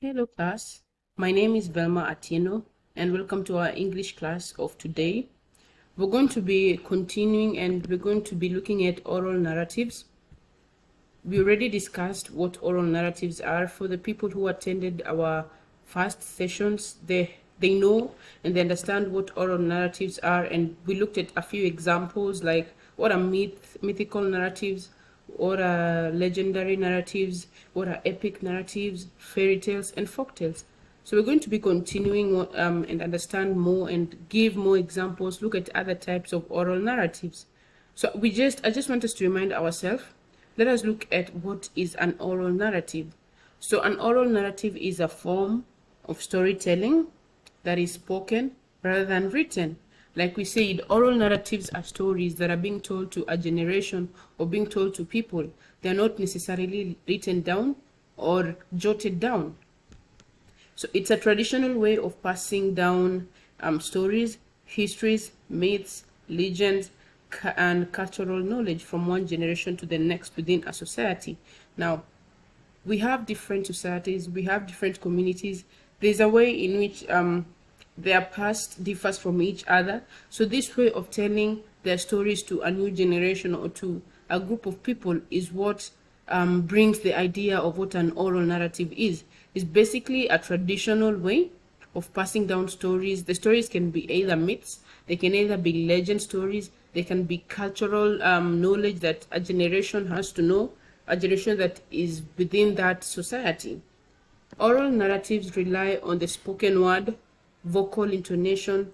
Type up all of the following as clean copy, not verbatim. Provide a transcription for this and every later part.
Hello class, my name is Velma Atieno and welcome to our English class of today. We're going to be continuing and we're going to be looking at oral narratives. We already discussed what oral narratives are. For the people who attended our first sessions, they know and they understand what oral narratives are, and we looked at a few examples like what are mythical narratives, what are legendary narratives, what are epic narratives, fairy tales, and folk tales. So we're going to be continuing and understand more and give more examples, look at other types of oral narratives. So I just want us to remind ourselves, let us look at what is an oral narrative. So an oral narrative is a form of storytelling that is spoken rather than written. Like we said, oral narratives are stories that are being told to a generation or being told to people. They're not necessarily written down or jotted down. So it's a traditional way of passing down stories, histories, myths, legends, and cultural knowledge from one generation to the next within a society. Now, we have different societies, we have different communities. There's a way in which their past differs from each other. So this way of telling their stories to a new generation or to a group of people is what brings the idea of what an oral narrative is. It's basically a traditional way of passing down stories. The stories can be either myths, they can either be legend stories, they can be cultural knowledge that a generation has to know, a generation that is within that society. Oral narratives rely on the spoken word, vocal intonation,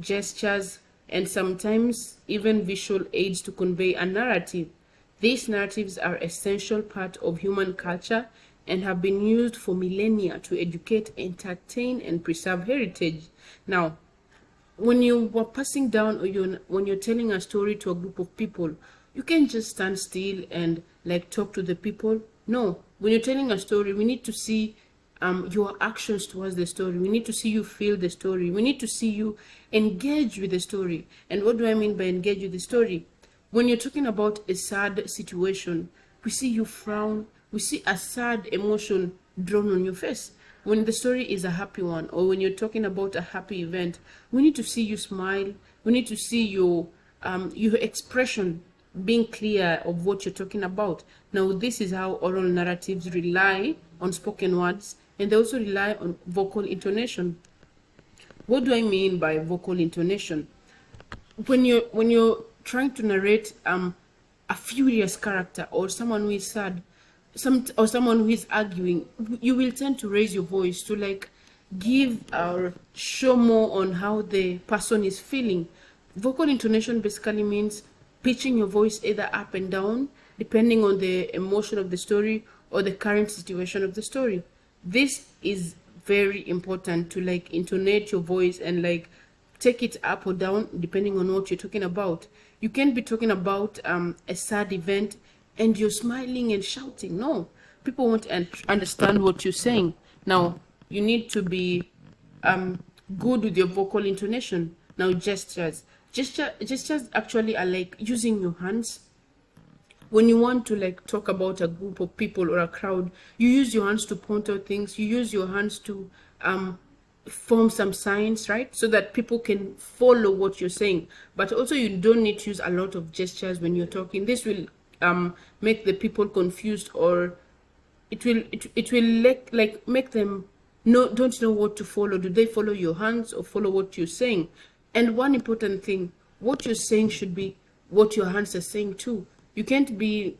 gestures, and sometimes even visual aids to convey a narrative. These narratives are an essential part of human culture and have been used for millennia to educate, entertain, and preserve heritage. Now, when you were passing down or when you're telling a story to a group of people, you can't just stand still and like talk to the people. No, when you're telling a story, we need to see your actions towards the story. We need to see you feel the story. We need to see you engage with the story. And what do I mean by engage with the story? When you're talking about a sad situation, we see you frown. We see a sad emotion drawn on your face. When the story is a happy one, or when you're talking about a happy event, we need to see you smile. We need to see your expression being clear of what you're talking about. Now, this is how oral narratives rely on spoken words, and they also rely on vocal intonation. What do I mean by vocal intonation? When you're trying to narrate a furious character or someone who is sad, or someone who is arguing, you will tend to raise your voice to like give or show more on how the person is feeling. Vocal intonation basically means pitching your voice either up and down depending on the emotion of the story or the current situation of the story. This is very important to like intonate your voice and like take it up or down depending on what you're talking about. You can't be talking about a sad event and you're smiling and shouting. No, people won't understand what you're saying. Now, you need to be good with your vocal intonation. Now, gestures actually are like using your hands. When you want to like talk about a group of people or a crowd, you use your hands to point out things. You use your hands to form some signs, right? So that people can follow what you're saying. But also you don't need to use a lot of gestures when you're talking. This will make the people confused, or it will like make them don't know what to follow. Do they follow your hands or follow what you're saying? And one important thing, what you're saying should be what your hands are saying too. You can't be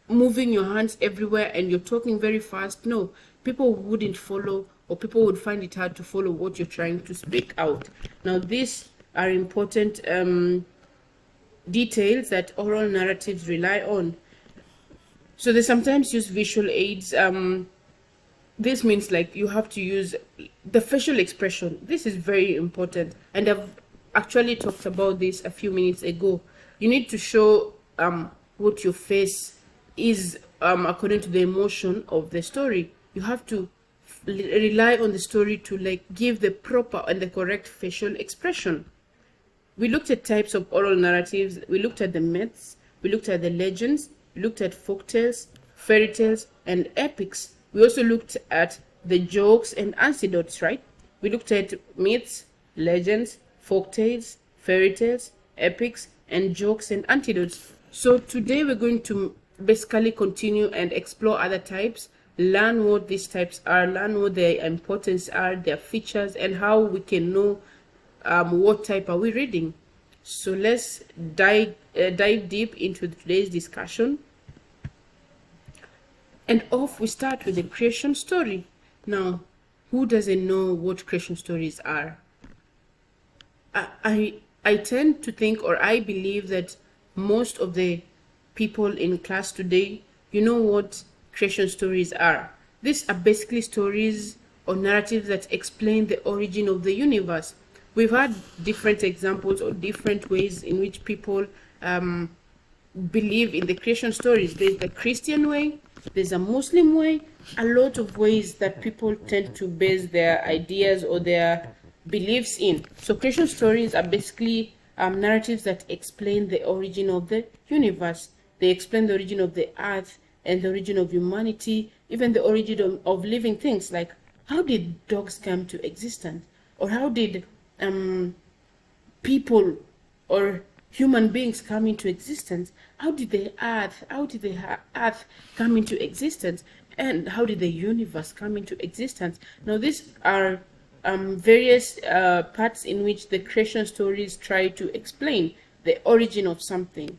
moving your hands everywhere and you're talking very fast. No, people wouldn't follow, or people would find it hard to follow what you're trying to speak out. Now, these are important details that oral narratives rely on. So they sometimes use visual aids. This means like you have to use the facial expression. This is very important, and I've actually talked about this a few minutes ago. You need to show what your face is according to the emotion of the story. You have to rely on the story to like give the proper and the correct facial expression. We looked at types of oral narratives. We looked at the myths. We looked at the legends. We looked at folk tales, fairy tales, and epics. We also looked at the jokes and anecdotes, right? We looked at myths, legends, folk tales, fairy tales, epics, and jokes and anecdotes. So today we're going to basically continue and explore other types, learn what these types are, learn what their importance are, their features, and how we can know what type are we reading. So let's dive deep into today's discussion. And off we start with the creation story. Now, who doesn't know what creation stories are? I tend to think, or I believe that most of the people in class today, you know what creation stories are. These are basically stories or narratives that explain the origin of the universe. We've had different examples or different ways in which people believe in the creation stories. There's the Christian way, there's a Muslim way, a lot of ways that people tend to base their ideas or their beliefs in. So creation stories are basically narratives that explain the origin of the universe. They explain the origin of the earth and the origin of humanity, even the origin of living things, like how did dogs come to existence, or how did people or human beings come into existence, how did the earth come into existence, and how did the universe come into existence. Now these are various parts in which the creation stories try to explain the origin of something.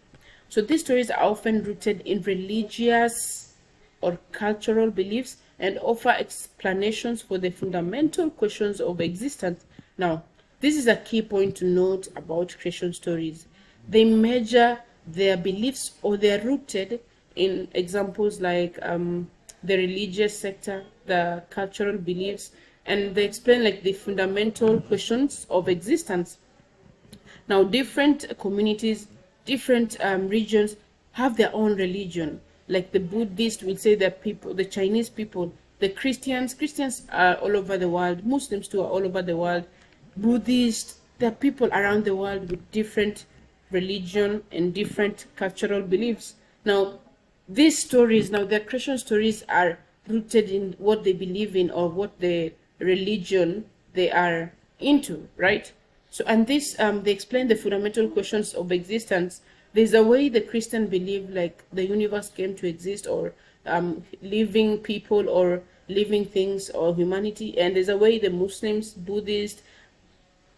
So these stories are often rooted in religious or cultural beliefs and offer explanations for the fundamental questions of existence. Now, this is a key point to note about creation stories. They measure their beliefs, or they're rooted in examples like the religious sector, the cultural beliefs, and they explain like the fundamental questions of existence. Now, different communities, different regions have their own religion. Like the Buddhists will say that people, the Chinese people, the Christians are all over the world, Muslims too are all over the world, Buddhists, there are people around the world with different religion and different cultural beliefs. Now, these stories, now their creation stories are rooted in what they believe in or what the religion they are into, right? So, and this, they explain the fundamental questions of existence. There's a way the Christian believe like the universe came to exist, or living people or living things or humanity, and there's a way the Muslims, Buddhists,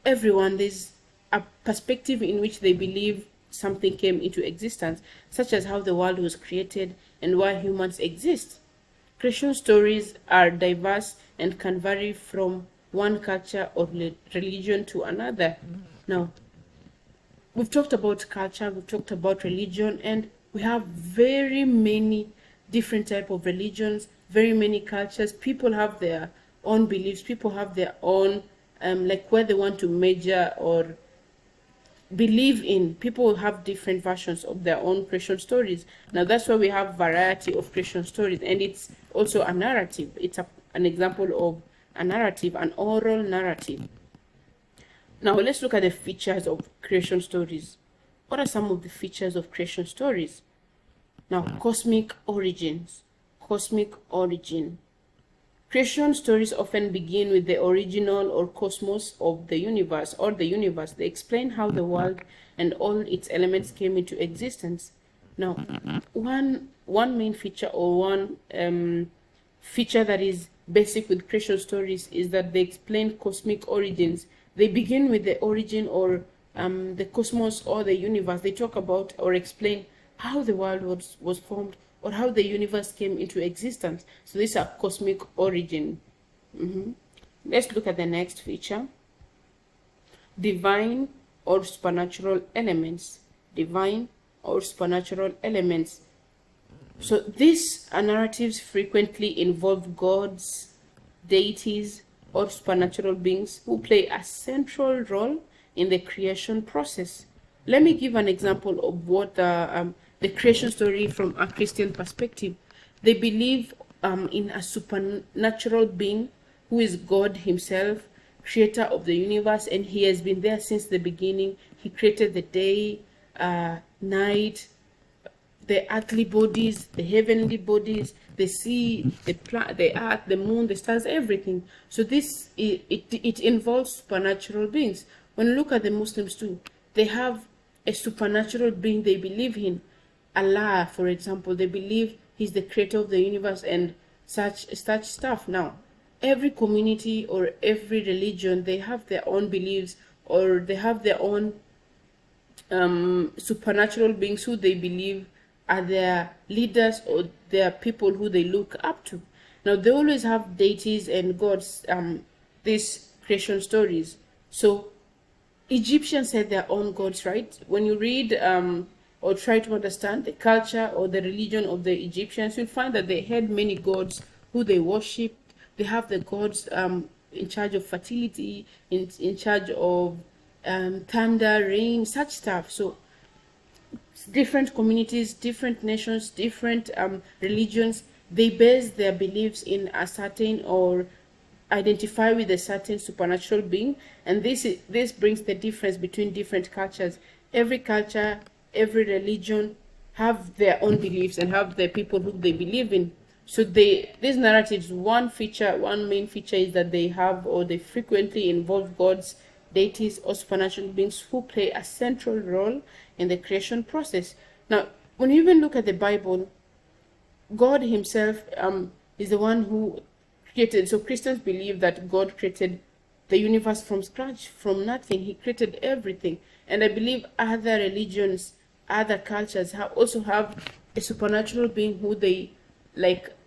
everyone, there's a perspective in which they believe something came into existence, such as how the world was created and why humans exist. Creation stories are diverse and can vary from one culture or religion to another. Now, we've talked about culture, we've talked about religion, and we have very many different type of religions, very many cultures. People have their own beliefs, people have their own like where they want to measure or believe in. People have different versions of their own creation stories. Now that's why we have variety of creation stories, and it's also a narrative. It's an example of a narrative, an oral narrative. Now let's look at the features of creation stories. What are some of the features of creation stories? Now, cosmic origins. Cosmic origin. Creation stories often begin with the original or cosmos of the universe or the universe. They explain how the world and all its elements came into existence. Now, one main feature or one feature that is basic with creation stories is that they explain cosmic origins. They begin with the origin or the cosmos or the universe. They talk about or explain how the world was formed or how the universe came into existence. So these are cosmic origin. Let's look at the next feature. Divine or supernatural elements. Divine or supernatural elements. So these narratives frequently involve gods, deities, or supernatural beings who play a central role in the creation process. Let me give an example of what the creation story from a Christian perspective. They believe in a supernatural being who is God himself, creator of the universe, and he has been there since the beginning. He created the day, night, the earthly bodies, the heavenly bodies, the sea, the plant, the earth, the moon, the stars, everything. So this it involves supernatural beings. When you look at the Muslims too, they have a supernatural being they believe in. Allah, for example, they believe he's the creator of the universe and such stuff. Now, every community or every religion, they have their own beliefs, or they have their own supernatural beings who they believe are their leaders or their people who they look up to. Now, they always have deities and gods, these creation stories. So Egyptians had their own gods, right? When you read or try to understand the culture or the religion of the Egyptians, you'll find that they had many gods who they worshipped. They have the gods in charge of fertility, in charge of thunder, rain, such stuff. So different communities, different nations, different religions, they base their beliefs in a certain or identify with a certain supernatural being, and this brings the difference between different cultures. Every culture, every religion have their own beliefs and have the people who they believe in. So these narratives, one main feature is that they have or they frequently involve gods, deities, or supernatural beings who play a central role in the creation process. Now, when you even look at the Bible, God himself is the one who created. So Christians believe that God created the universe from scratch, from nothing. He created everything. And I believe other religions, other cultures also have a supernatural being who they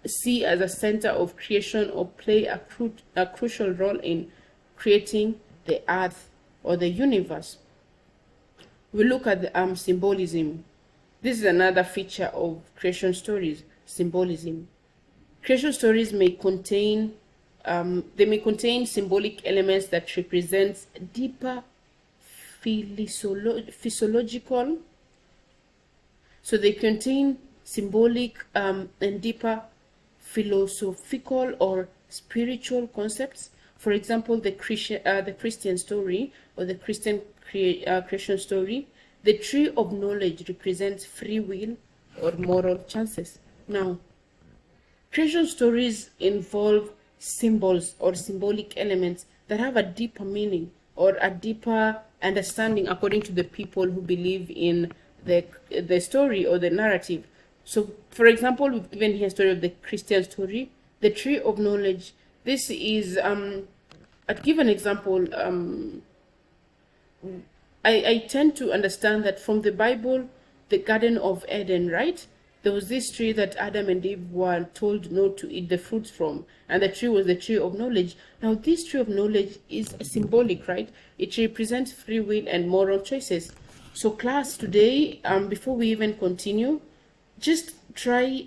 see as a center of creation or play a crucial role in creating the earth or the universe. We look at the symbolism. This is another feature of creation stories, symbolism. Creation stories may contain symbolic elements that represent deeper physiological. So they contain symbolic and deeper philosophical or spiritual concepts. For example, the Christian story or the Christian creation story, the tree of knowledge represents free will or moral chances. Now, creation stories involve symbols or symbolic elements that have a deeper meaning or a deeper understanding according to the people who believe in the story or the narrative. So, for example, we've given here a story of the Christian story, the tree of knowledge. This is, I'd give an example. I tend to understand that from the Bible, the Garden of Eden, right? There was this tree that Adam and Eve were told not to eat the fruits from, and the tree was the tree of knowledge. Now, this tree of knowledge is symbolic, right? It represents free will and moral choices. So, class, today, before we even continue, just try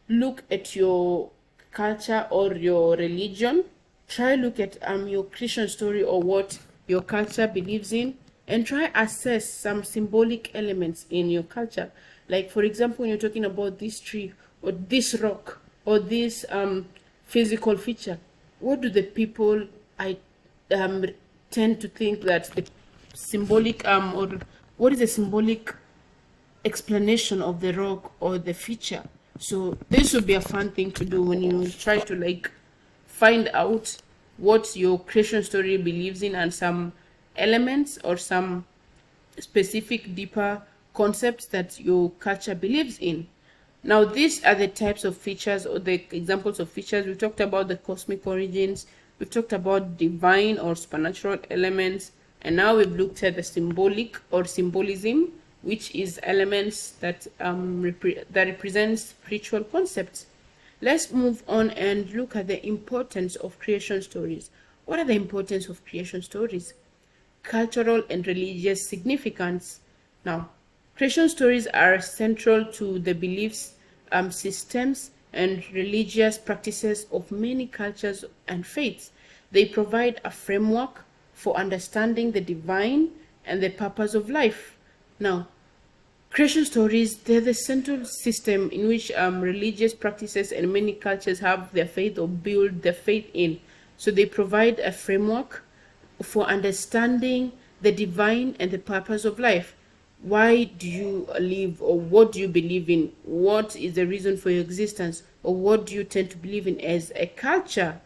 look at your culture or your religion. Try look at your Christian story or what your culture believes in, and try assess some symbolic elements in your culture. Like, for example, when you're talking about this tree or this rock or this physical feature, what do the people tend to think that the symbolic or what is the symbolic explanation of the rock or the feature? So this would be a fun thing to do when you try to find out what your creation story believes in and some elements or some specific deeper concepts that your culture believes in. Now, these are the types of features or the examples of features. We talked about the cosmic origins, we've talked about divine or supernatural elements, and now we've looked at the symbolic or symbolism, which is elements that represent spiritual concepts. Let's move on and look at the importance of creation stories. What are the importance of creation stories? Cultural and religious significance. Now, creation stories are central to the beliefs, systems, and religious practices of many cultures and faiths. They provide a framework for understanding the divine and the purpose of life. Now, creation stories, they're the central system in which religious practices and many cultures have their faith or build their faith in. So they provide a framework for understanding the divine and the purpose of life. Why do you live, or what do you believe in? What is the reason for your existence, or what do you tend to believe in as a culture?